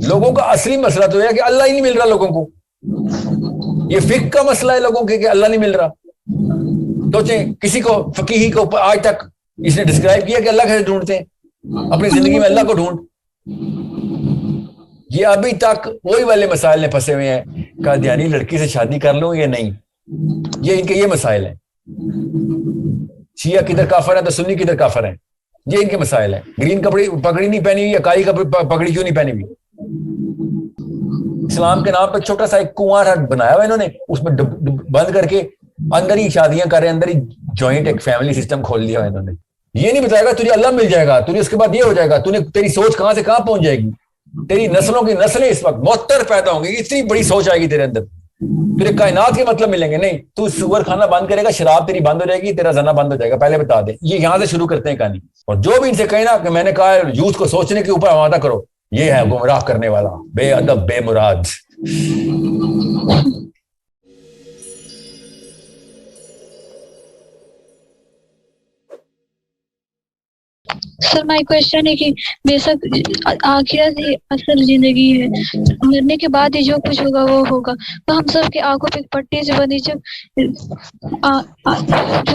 لوگوں کا اصلی مسئلہ تو ہے کہ اللہ ہی نہیں مل رہا لوگوں کو. یہ فقہ کا مسئلہ ہے لوگوں کے کہ اللہ نہیں مل رہا. سوچیں کسی کو فقیہی کو آج تک اس نے ڈسکرائب کیا کہ اللہ کیسے ڈھونڈتے ہیں, اپنی زندگی میں اللہ کو ڈھونڈ. یہ ابھی تک وہی والے مسائل میں پھنسے ہوئے ہیں, قادیانی لڑکی سے شادی کر لوں یا نہیں, یہ ان کے یہ مسائل ہیں. شیعہ کدھر کافر ہے تو سنی کدھر کافر ہے, یہ ان کے مسائل ہیں. گرین کپڑی پگڑی نہیں پہنی ہوئی, اکائی پگڑی کیوں نہیں پہنی ہوئی. اسلام کے نام پہ چھوٹا سا ایک کنواں بنایا ہوا انہوں نے, اس میں بند کر کے اندر ہی شادیاں کر رہے ہیں, اندر ہی جوائنٹ ایک فیملی سسٹم کھول دیا ہوا انہوں نے. یہ نہیں بتائے گا تجھے اللہ مل جائے گا, تجھے اس کے بعد یہ ہو جائے گا, تیری سوچ کہاں سے کہاں پہنچ جائے گی, تیری نسلوں کی نسلیں اس وقت معطر پیدا ہوں گی, اتنی بڑی سوچ آئے گی تیرے اندر, تیرے کائنات کے مطلب ملیں گے. نہیں, تو سور کھانا بند کرے گا, شراب تیری بند ہو جائے گی, تیرا زنا بند ہو جائے گا. پہلے بتا دیں, یہ یہاں سے شروع کرتے ہیں کہانی. اور جو بھی ان سے کہیں نا کہ میں نے کہا یوتھ کو سوچنے کے اوپر آمادہ کرو, یہ ہے گمراہ کرنے والا, بے ادب, بے مراد. سر مائی کوشچن ہے کہ بے شک آخرت ہی اصل زندگی ہے, مرنے کے بعد ہی جو کچھ ہوگا وہ ہوگا. تو ہم سب کی آنکھوں پہ پٹی سے بندی جب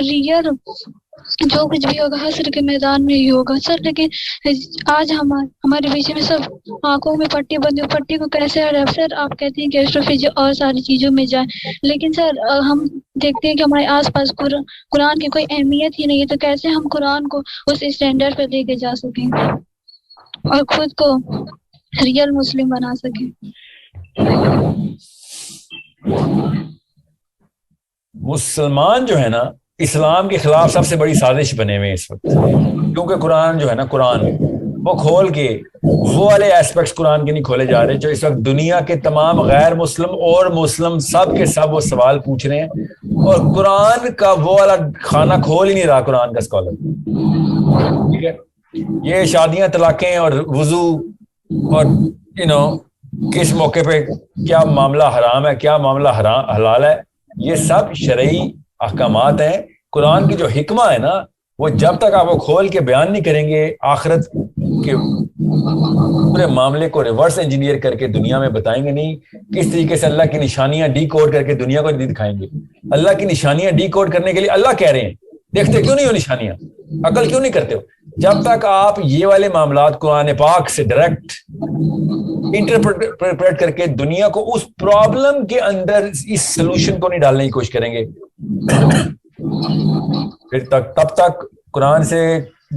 ریئل جو کچھ بھی ہوگا حشر کے میدان میں ہی ہوگا سر. لیکن آج ہمارے بیچ میں سب آنکھوں میں پٹی بندی, پٹی کو کیسے ہٹائے سر؟ آپ کہتے ہیں کہ ایسٹروفزی اور ساری چیزوں میں جائیں, لیکن سر ہم دیکھتے ہیں کہ ہمارے آس پاس قرآن کی کوئی اہمیت ہی نہیں ہے. تو کیسے ہم قرآن کو اس اسٹینڈرڈ پہ لے کے جا سکیں اور خود کو ریئل مسلم بنا سکیں؟ مسلمان جو ہے نا اسلام کے خلاف سب سے بڑی سازش بنے ہوئے اس وقت, کیونکہ قرآن جو ہے نا, قرآن وہ کھول کے وہ والے ایسپیکٹس قرآن کے نہیں کھولے جا رہے جو اس وقت دنیا کے تمام غیر مسلم اور مسلم سب کے سب وہ سوال پوچھ رہے ہیں, اور قرآن کا وہ والا کھانا کھول ہی نہیں رہا قرآن کا اسکالر. ٹھیک ہے, یہ شادیاں, طلاقیں اور وضو اور کس موقع پہ کیا معاملہ حرام ہے, کیا معاملہ حلال ہے, یہ سب شرعی احکامات ہیں. قرآن کی جو حکمہ ہے نا, وہ جب تک آپ وہ کھول کے بیان نہیں کریں گے, آخرت کے پورے معاملے کو ریورس انجینئر کر کے دنیا میں بتائیں گے نہیں, کس طریقے سے اللہ کی نشانیاں ڈی کوڈ کر کے دنیا کو نہیں دکھائیں گے. اللہ کی نشانیاں ڈی کوڈ کرنے کے لیے اللہ کہہ رہے ہیں, دیکھتے کیوں نہیں ہو نشانیاں, عقل کیوں نہیں کرتے ہو؟ جب تک آپ یہ والے معاملات قرآن پاک سے ڈائریکٹ انٹرپریٹ کر کے دنیا کو اس پرابلم کے اندر اس سلوشن کو نہیں ڈالنے کی کوشش کریں گے, پھر تب تک قرآن سے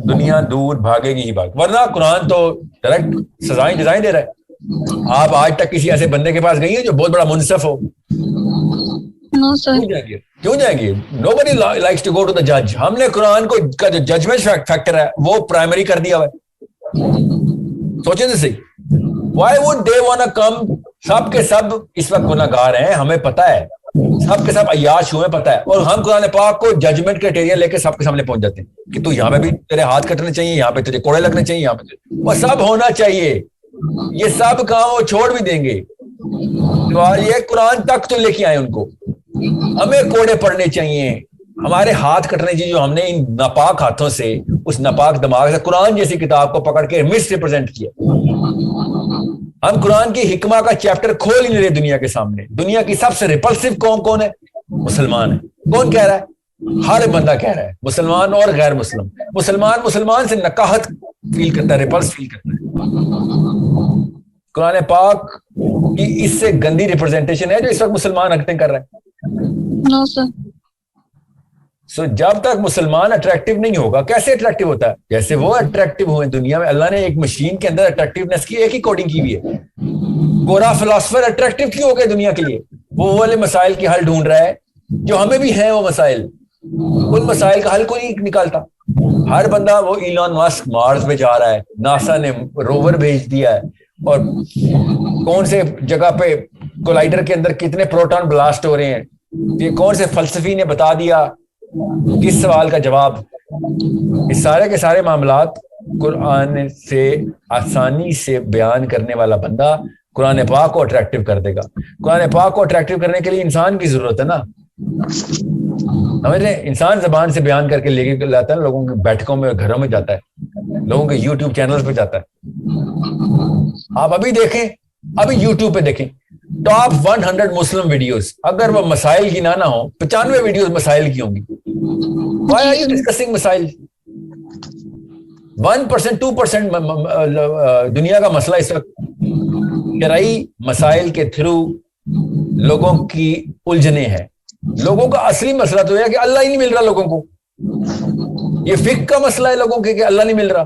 دنیا دور بھاگے گی ہی بھاگ. ورنہ قرآن تو ڈائریکٹ سزائیں جزائیں دے رہا ہے. آپ آج تک کسی ایسے بندے کے پاس گئی ہیں جو بہت بڑا منصف ہو؟ کیوں جائیں گے؟ Nobody likes to go to the judge. ہم نے قرآن کو کا جو ججمنٹ فیکٹر ہے وہ پرائمری کر دیا ہوا ہے. سوچیں تو صحیح, why would they wanna come؟ سب کے سب اس وقت گناہگار ہیں, ہمیں پتہ ہے, سب کے سب عیاش ہوئے پتہ ہے, اور ہم قرآن پاک کو ججمنٹ کرائٹیریا لے کے سب کے سامنے پہنچ جاتے ہیں کہ تو یہاں پہ بھی تیرے ہاتھ کٹنے چاہیے, یہاں پہ تیرے کوڑے لگنے چاہیے, یہاں پہ وہ سب ہونا چاہیے. یہ سب کام وہ چھوڑ بھی دیں گے, یہ قرآن تک تو لے کے آئے ان کو. ہمیں کوڑے پڑنے چاہیے, ہمارے ہاتھ کٹنے چاہیے جو ہم نے ان ناپاک ہاتھوں سے, اس ناپاک دماغ سے قرآن جیسی کتاب کو پکڑ کے مس ریپرزینٹ کیا. ہم قرآن کی حکمہ کا چیپٹر کھول ہی نہیں رہے دنیا کے سامنے. دنیا کی سب سے ریپلسو قوم کون ہے؟ مسلمان ہے. کون کہہ رہا ہے؟ ہر بندہ کہہ رہا ہے, مسلمان اور غیر مسلم. مسلمان سے نکاحت فیل کرتا ہے, ریپلس فیل کرتا ہے. قرآن پاک کی اس سے گندی ریپرزینٹیشن ہے جو اس وقت مسلمان حرکتیں کر رہے ہیں. نو سر. سو جب تک مسلمان اٹریکٹیو نہیں ہوگا, کیسے اٹریکٹیو ہوتا ہے؟ جیسے وہ اٹریکٹیو ہوئے دنیا میں. اللہ نے ایک مشین کے اندر اٹریکٹیونیس کی ایک ہی کوڈنگ کی ہوئی ہے. گورا فلاسفر اٹریکٹیو کیوں ہو گئے دنیا کے لیے؟ وہ والے مسائل کی حل ڈھونڈ رہا ہے جو ہمیں بھی ہیں. وہ مسائل, ان مسائل کا حل کوئی نہیں نکالتا. ہر بندہ, وہ ایلان مسک مارس پہ جا رہا ہے, ناسا نے روور بھیج دیا ہے, اور کون سے جگہ پہ کولائڈر کے اندر کتنے پروٹون بلاسٹ ہو رہے ہیں, یہ کون سے فلسفی نے بتا دیا کس سوال کا جواب. یہ سارے کے سارے معاملات قرآن سے آسانی سے بیان کرنے والا بندہ قرآن پاک کو اٹریکٹیو کر دے گا. قرآن پاک کو اٹریکٹیو کرنے کے لیے انسان کی ضرورت ہے نا. سمجھ رہے ہیں, انسان زبان سے بیان کر کے لے کے لاتا ہے, لوگوں کے بیٹھکوں میں, گھروں میں جاتا ہے, لوگوں کے یوٹیوب چینلز پہ جاتا ہے. آپ ابھی دیکھیں ابھی یوٹیوب پہ دیکھیں ٹاپ 100 مسلم ویڈیوز، اگر وہ مسائل کی نہ ہو 95 ویڈیوز مسائل کی ہوں گی. Why are you discussing مسائل؟ 1% 2% دنیا کا مسئلہ اس وقت شرعی مسائل کے تھرو لوگوں کی الجھنے ہیں. لوگوں کا اصلی مسئلہ تو ہے کہ اللہ ہی نہیں مل رہا لوگوں کو. یہ فقہ کا مسئلہ ہے لوگوں کے کہ اللہ نہیں مل رہا.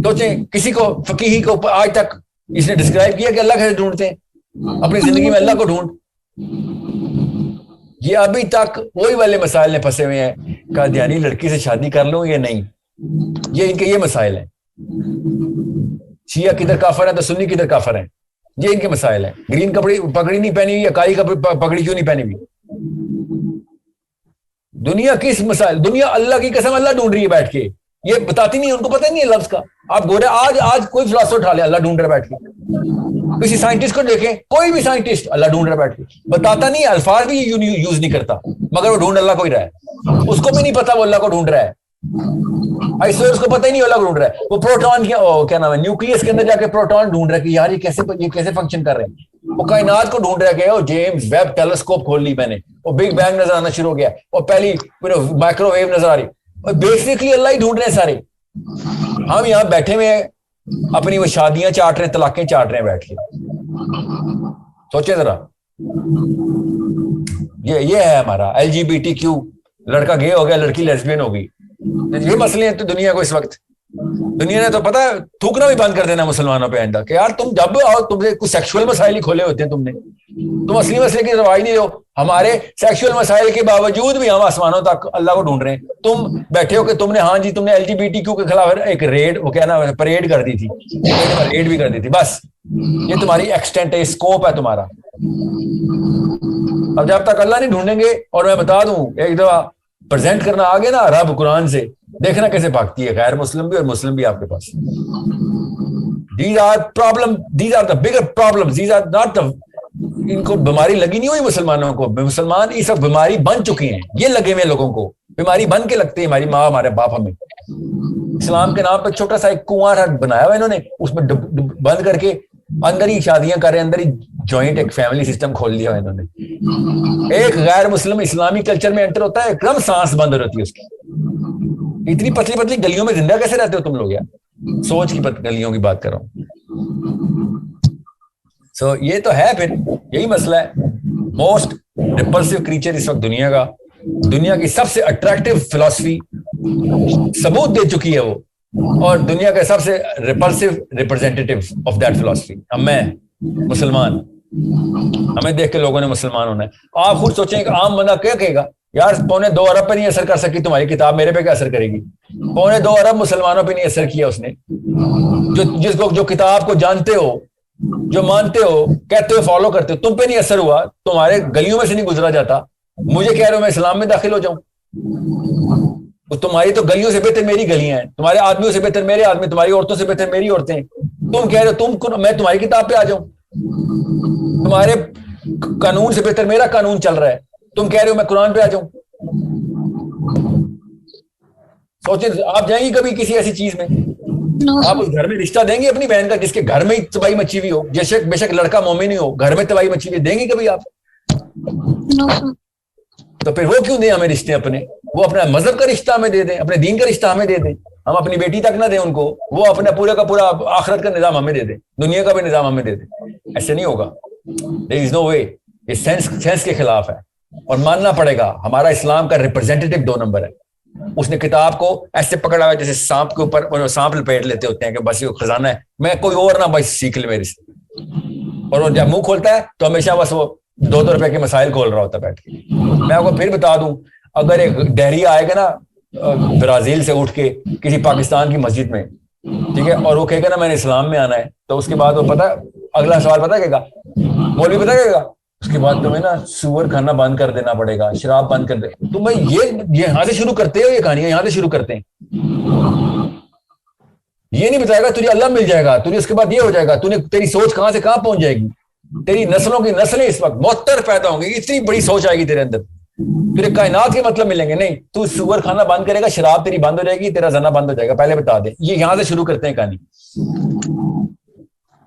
سوچیں کسی کو فقیہی کو آج تک اس نے ڈسکرائب کیا کہ اللہ کیسے ڈھونڈتے ہیں اپنی زندگی میں، اللہ کو ڈھونڈ. یہ ابھی تک وہی والے مسائل میں پھنسے ہوئے ہیں. قادیانی لڑکی سے شادی کر لوں یا نہیں، یہ ان کے یہ مسائل ہیں. شیعہ کدھر کافر ہے تو سنی کدھر کافر ہیں، یہ ان کے مسائل ہیں. گرین کپڑی پگڑی نہیں پہنی ہوئی یا کالی پگڑی کیوں نہیں پہنی ہوئی. دنیا کس مسائل، دنیا اللہ کی قسم اللہ ڈھونڈ رہی ہے بیٹھ کے. یہ بتاتی نہیں، ان کو پتہ نہیں ہے لفظ کا. آپ گورے آج کوئی فلاسفر اٹھا لے اللہ ڈھونڈ رہا بیٹھ کے. کسی سائنٹسٹ کو دیکھیں، کوئی بھی سائنٹسٹ اللہ ڈھونڈ رہا بیٹھ کے بتاتا نہیں، الفاظ بھی یوز نہیں کرتا، مگر وہ ڈھونڈ اللہ کو ہی رہا ہے. اس کو بھی نہیں پتا وہ اللہ کو ڈھونڈ رہا ہے. ایسے اس کو پتہ ہی نہیں اللہ کو ڈھونڈ رہا ہے. وہ پروٹون کیا نام ہے نیوکلیس کے اندر جا کے پروٹون ڈھونڈ رہا ہے کہ یار یہ کیسے فنکشن کر رہے ہیں. وہ کائنات کو ڈھونڈ رہا ہے کہ جیمز ویب ٹیلیسکوپ کھول لی میں نے، وہ بگ بینگ نظر آنا شروع ہو گیا، اور پہلی مائکرو ویو نظر آ رہی. بیسکلی اللہ ہی ڈھونڈ رہے ہیں سارے. ہم یہاں بیٹھے ہوئے ہیں اپنی وہ شادیاں چاٹ رہے ہیں، طلاقیں چاٹ رہے ہیں بیٹھ کے. سوچیں ذرا، یہ ہے ہمارا LGBTQ. لڑکا گے ہو گیا، لڑکی لیسبین ہو گئی. یہ مسئلے ہیں تو دنیا کو اس وقت. دنیا نے تو پتا ہے تھوکنا بھی بند کر دینا مسلمانوں پہ آئندہ کہ یار تم جب آؤ تم سے کچھ سیکشول مسائل ہی کھولے ہوتے ہیں تم اصلی مسئلے کی رواج نہیں ہو. ہمارے سیکشول مسائل کے باوجود بھی ہم آسمانوں تک اللہ کو ڈھونڈ رہے ہیں. تم بیٹھے ہو کہ تم نے ہاں جی تم نے LGBTQ کے خلاف ایک ریڈ وہ کیا نا پریڈ کر دی تھی، ریڈ بھی کر دی تھی. بس یہ تمہاری ایکسٹینٹ ہے، اسکوپ ہے تمہارا. اب جب تک اللہ نہیں ڈھونڈیں گے، اور میں بتا دوں ایک دفعہ پریزنٹ کرنا آگے نا رب قرآن سے، دیکھنا کیسے بھاگتی ہے غیر مسلم بھی اور مسلم بھی آپ کے پاس. These are the bigger problems. These are not the ان کو بیماری لگی نہیں ہوئی مسلمانوں کو. مسلمان اس وقت بیماری بن چکے ہیں. یہ لگے ہوئے لوگوں کو بیماری بن کے لگتے ہیں. ہماری ماں ہمارے باپ ہمیں اسلام کے نام پہ چھوٹا سا ایک کنواں بنایا ہوا انہوں نے، اس میں بند کر کے اندر ہی شادیاں کر رہے ہیں، اندر ہی جوائنٹ ایک فیملی سسٹم کھول لیا انہوں نے. ایک غیر مسلم اسلامی کلچر میں انٹر ہوتا ہے، ایک دم سانس بند ہوتی ہے اس کی. اتنی پتلی پتلی گلیوں میں زندہ کیسے رہتے ہو تم لوگ یار؟ سوچ کی گلیوں کی بات کر رہا ہوں. سو یہ تو ہے، پھر یہی مسئلہ ہے. موسٹ ریپلسو کریچر اس وقت دنیا کا، دنیا کی سب سے اٹریکٹیو فلسفی ثبوت دے چکی ہے وہ، اور دنیا کا سب سے ریپلسو ریپرزینٹیٹیو آف دیٹ فلسفی اب میں مسلمان. ہمیں دیکھ کے لوگوں نے مسلمان ہونا ہے. آپ خود سوچیں کہ عام بندہ کیا کہے گا، یار 2.25 ارب پہ نہیں اثر کر سکی تمہاری کتاب، میرے پہ کیا اثر کرے گی؟ 2.25 ارب مسلمانوں پہ نہیں اثر کیا اس نے. جو کتاب کو جانتے ہو، جو مانتے ہو، کہتے ہو، فالو کرتے ہو، تم پہ نہیں اثر ہوا. تمہارے گلیوں میں سے نہیں گزرا جاتا. مجھے کہہ رہے ہو میں اسلام میں داخل ہو جاؤں؟ تمہاری تو گلیوں سے بہتر میری گلیاں ہیں، تمہارے آدمیوں سے بہتر میرے آدمی، تمہاری عورتوں سے بہتر میری عورتیں. تم کہہ رہے ہو میں تمہاری کتاب پہ آ جاؤں؟ تمہارے قانون سے بہتر میرا قانون چل رہا ہے. تم کہہ رہے ہو میں قرآن پہ آ جاؤں؟ سوچیں آپ جائیں گی کبھی کسی ایسی چیز میں؟ آپ اس گھر میں رشتہ دیں گے اپنی بہن کا جس کے گھر میں ہی تباہی مچی ہوئی ہو؟ بے شک لڑکا مومن ہی ہو، گھر میں تباہی مچی ہوئی دیں گے کبھی آپ؟ تو پھر وہ کیوں دیں ہمیں رشتے اپنے؟ وہ اپنا مذہب کا رشتہ ہمیں دے دیں، اپنے دین کا رشتہ ہمیں دے دیں. ہم اپنی بیٹی تک نہ دیں ان کو، وہ اپنا پورا کا پورا آخرت کا نظام ہمیں دے دیں، دنیا کا بھی نظام ہمیں دے دیں. ایسے نہیں ہوگا. there is no way. یہ سینس کے خلاف ہے، اور ماننا پڑے گا. ہمارا اسلام کا ریپرزینٹیٹیو 2 نمبر ہے. اس نے کتاب کو ایسے پکڑا ہوا جیسے سانپ کے اوپر سانپ لپیٹ لیتے ہوتے ہیں کہ بس یہ خزانہ ہے، میں کوئی اور نہ بس سیکھ لے میرے سے. اور وہ جب منہ کھولتا ہے تو ہمیشہ بس وہ 2 روپے کے مسائل کھول رہا ہوتا ہے بیٹھ کے. میں آپ کو پھر بتا دوں، اگر ایک ڈہریا آئے گا نا برازیل سے اٹھ کے کسی پاکستان کی مسجد میں، ٹھیک ہے، اور وہ کہے گا نا میں نے اسلام میں آنا ہے، تو اس کے بعد وہ پتا اگلا سوال پتا کہے گا، مولوی پتا کہے گا اس کے بعد تمہیں نا سور کھانا بند کر دینا پڑے گا، شراب بند کر دے. تو میں یہ یہاں سے شروع کرتے ہو، یہ کہانیاں یہاں سے شروع کرتے ہیں. یہ نہیں بتائے گا تجھے اللہ مل جائے گا، تجھے اس کے بعد یہ ہو جائے گا. تیری سوچ کہاں سے کہاں پہنچ جائے گی. تیری نسلوں کی نسلیں اس وقت معطر پیدا ہوں گی، اتنی بڑی سوچ آئے گی تیرے اندر. تیرے کائنات کے مطلب ملیں گے. نہیں، تو سور کھانا بند کرے گا، شراب تیری بند ہو جائے گی، تیرا زنا بند ہو جائے گا. پہلے بتا دے، یہ یہاں سے شروع کرتے ہیں کہانی.